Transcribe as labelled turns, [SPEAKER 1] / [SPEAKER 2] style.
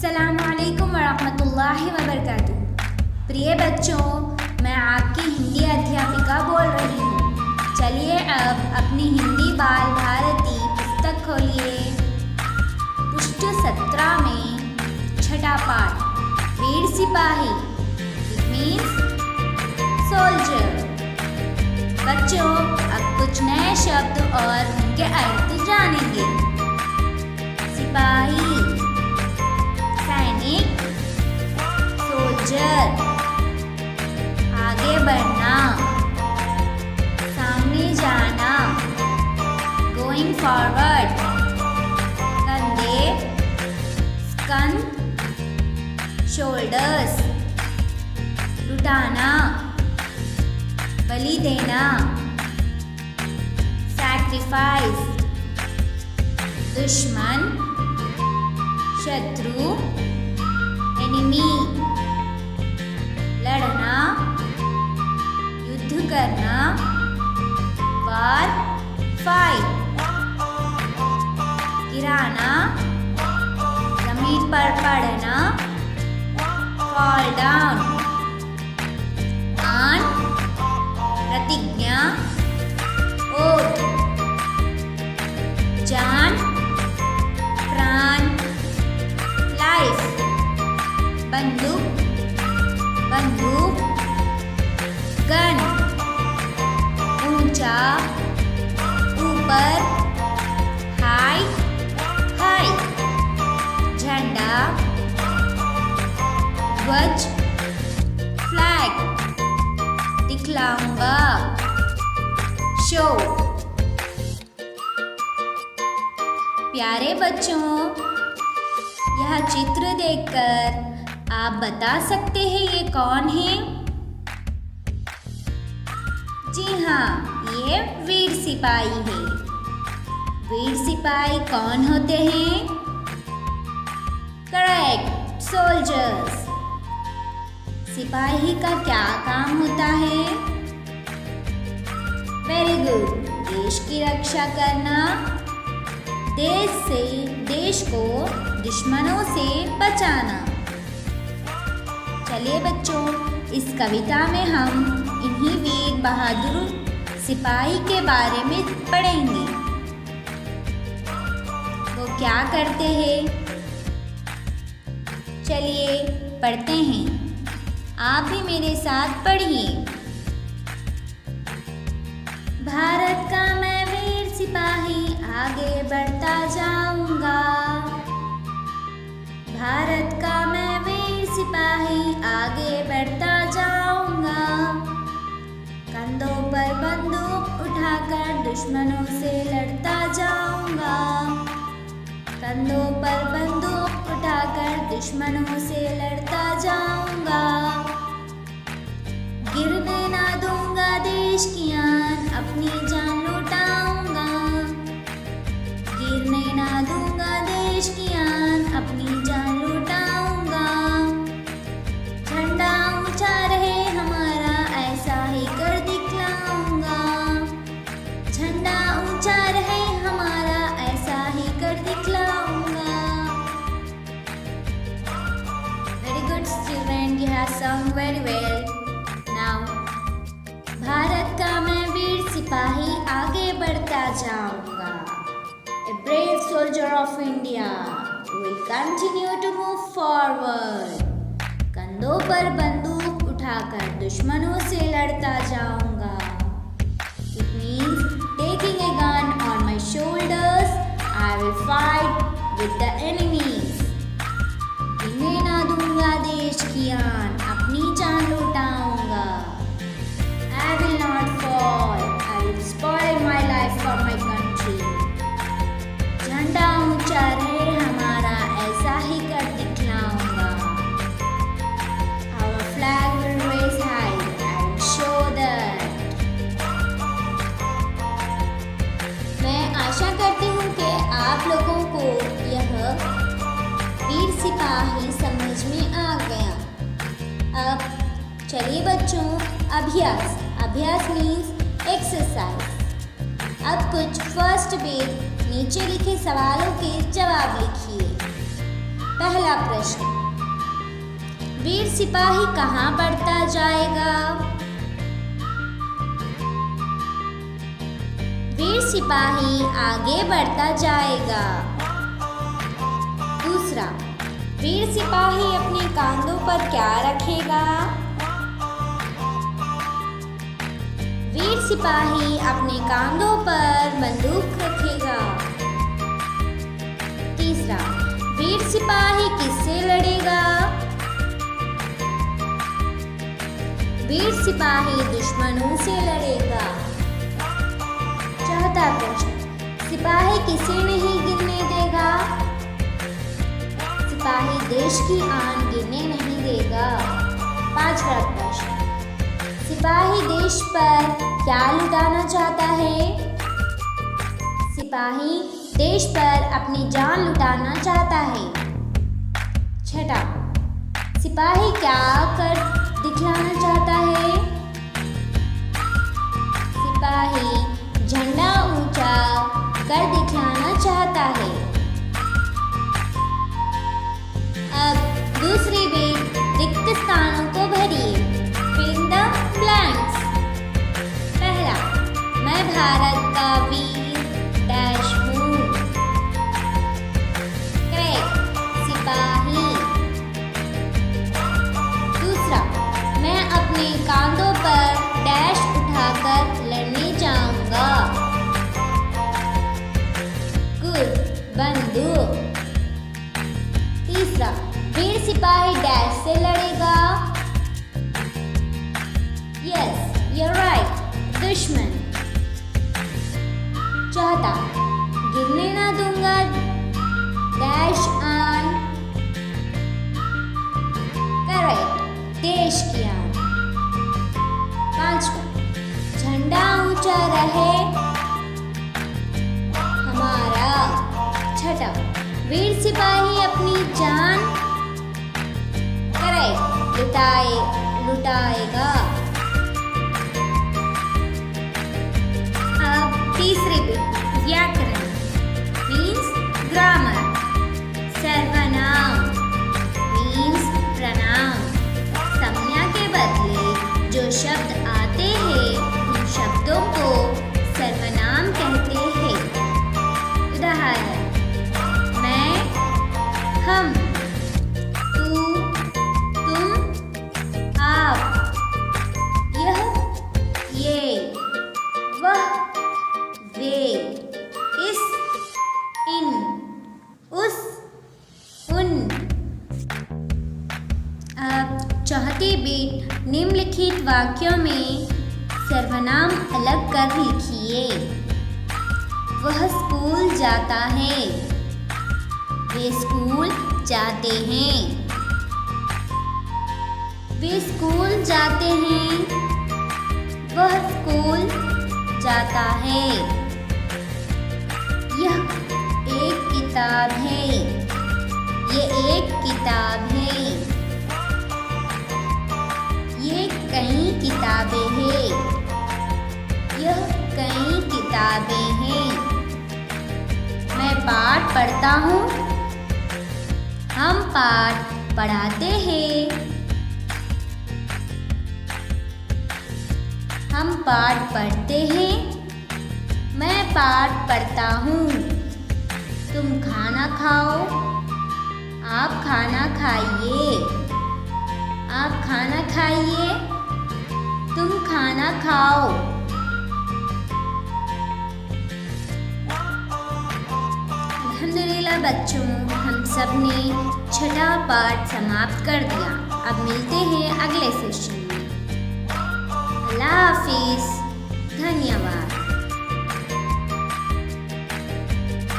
[SPEAKER 1] अस्सलामुअलैकुम वरहमतुल्लाहि वबरकातुहू। प्रिय बच्चों, मैं आपकी हिंदी अध्यापिका बोल रही हूँ। चलिए अब अपनी हिंदी बाल भारती पुस्तक खोलिए। पृष्ठ 17 में छठा पाठ वीर सिपाही मीन्स सोल्जर। बच्चों, अब कुछ नए शब्द और उनके अर्थ जानेंगे। सिपाही, सैनिक, सोल्जर, आगे बढ़ना, सामने जाना, गोइंग फॉरवर्ड, कंधे, स्कंध, शोल्डर्स, लुटाना, बलि देना, सैक्रिफाइस, दुश्मन, शत्रु, एनिमी, लड़ना, युद्ध करना, वार, फाइट, गिराना, जमीन पर पड़ना, फॉल डाउन, आन, प्रतिज्ञा, ओथ, जान, प्राण, लाइफ, बंदूक, बंदूक, गन, ऊंचा, ऊपर, हाई, हाई, झंडा, ध्वज, फ्लैग, दिखलाऊंगा, शो। प्यारे बच्चों, यह चित्र देखकर आप बता सकते हैं ये कौन है? जी हाँ, ये वीर सिपाही है। वीर सिपाही कौन होते हैं? Correct, soldiers. सिपाही का क्या काम होता है? वेरी गुड, देश की रक्षा करना, देश को दुश्मनों से बचाना। चलिए बच्चों, इस कविता में हम इन्हीं वीर बहादुर सिपाही के बारे में पढ़ेंगे। वो क्या करते हैं? चलिए पढ़ते हैं। आप भी मेरे साथ पढ़िए। भारत का मैं वीर सिपाही आगे बढ़ता जाऊंगा। भारत का मैं वीर सिपाही आगे बढ़ता जाऊंगा। कंधों पर बंदूक उठाकर दुश्मनों से लड़ता जाऊंगा। कंधों पर बंदूक उठाकर दुश्मनों से लड़ता जाऊंगा। गिरने ना दूंगा देश की आन, अपनी जान लुटाऊंगा। गिरने ना दूंगा देश की आन, अपनी जान लुटाऊंगा। झंडा ऊंचा रहे हमारा, ऐसा ही कर दिखलाऊंगा। झंडा ऊंचा रहे हमारा, ऐसा ही कर दिखलाऊंगा। Very good student, you have sung very well. Now, Bharat का मैं वीर सिपाही आगे बढ़ता जाऊंगा। A brave soldier of India will continue to move forward. कंधों पर बंदूक उठाकर दुश्मनों से लड़ता जाऊंगा। It means taking a gun on my shoulders, I will fight with the enemies. गिरने ना दूंगा देश की आन, अपनी जान लुटाऊंगा। I will not fall. I will spoil my life for my country. झंडा ऊंचा रहे हमारा, ऐसा ही कर दिखलाऊंगा। Our flag will raise high. I will show that. मैं आशा करती हूँ कि आप लोगों को यह वीर सिपाही समझ में आ गया। अब चलिए बच्चों, अभ्यास। अभ्यास मीन्स एक्सरसाइज। अब कुछ फर्स्ट बेस नीचे लिखे सवालों के जवाब लिखिए। पहला अगला प्रश्न, वीर सिपाही कहाँ बढ़ता जाएगा? वीर सिपाही आगे बढ़ता जाएगा। दूसरा, वीर सिपाही अपने कांधों पर क्या रखेगा? वीर सिपाही अपने कांधों पर बंदूक रखेगा। तीसरा, वीर सिपाही किससे लड़ेगा? वीर सिपाही दुश्मनों से लड़ेगा। चौथा प्रश्न, सिपाही किसे नहीं गिरने देगा? सिपाही देश की आन गिरने नहीं देगा। पांचवा प्रश्न, सिपाही देश पर क्या लुटाना चाहता है? सिपाही देश पर अपनी जान लुटाना चाहता है। छठा, सिपाही क्या कर दिखलाना चाहता है? सिपाही झंडा ऊंचा कर दिखलाना चाहता है। अब दूसरी बेट रिक्त स्थानों को भरिए। Fill in the blanks. पहला, मैं भारत का वीर डैश हूँ। करेक्ट, सिपाही। दूसरा, मैं अपने कांधों पर डैश उठाकर लड़ने जाऊंगा। गुड, बंदूक। तीसरा, वीर सिपाही डैश से लड़ेगा। यस, यू आर राइट, दुश्मन। चौथा, गिरने ना दूंगा डैश आन। करेक्ट, देश की आन। पांचवा, झंडा ऊंचा रहे हमारा। छठा, वीर सिपाही अपनी जान लुटाएगा। अब तीसरी बेट व्याकरण मीन्स ग्रामर। सर्वनाम मीन्स प्रनाम। संज्ञा के बदले जो शब्द आते हैं उन शब्दों को सर्वनाम कहते हैं। उदाहरण, मैं, हम, तू, तुम, आप, यह, ये, वह, वे, इस, इन, उस, उन। अब चौथी बेट निम्नलिखित वाक्यों में सर्वनाम अलग कर लिखिए। वह स्कूल जाता है। वे स्कूल जाते हैं। वे स्कूल जाते हैं। वह स्कूल जाता है। यह एक किताब है। ये एक किताब है। ये कई किताबें हैं। यह कई किताबें हैं। मैं पाठ पढ़ता हूँ। हम पाठ पढ़ाते हैं। हम पाठ पढ़ते हैं। मैं पाठ पढ़ता हूँ। तुम खाना खाओ। आप खाना खाइए। आप खाना खाइए। तुम खाना खाओ। अल्हम्दुलिल्लाह बच्चों, हम सब ने छठा पाठ समाप्त कर दिया। अब मिलते हैं अगले सेशन में। अल्लाह हाफिज़। धन्यवाद।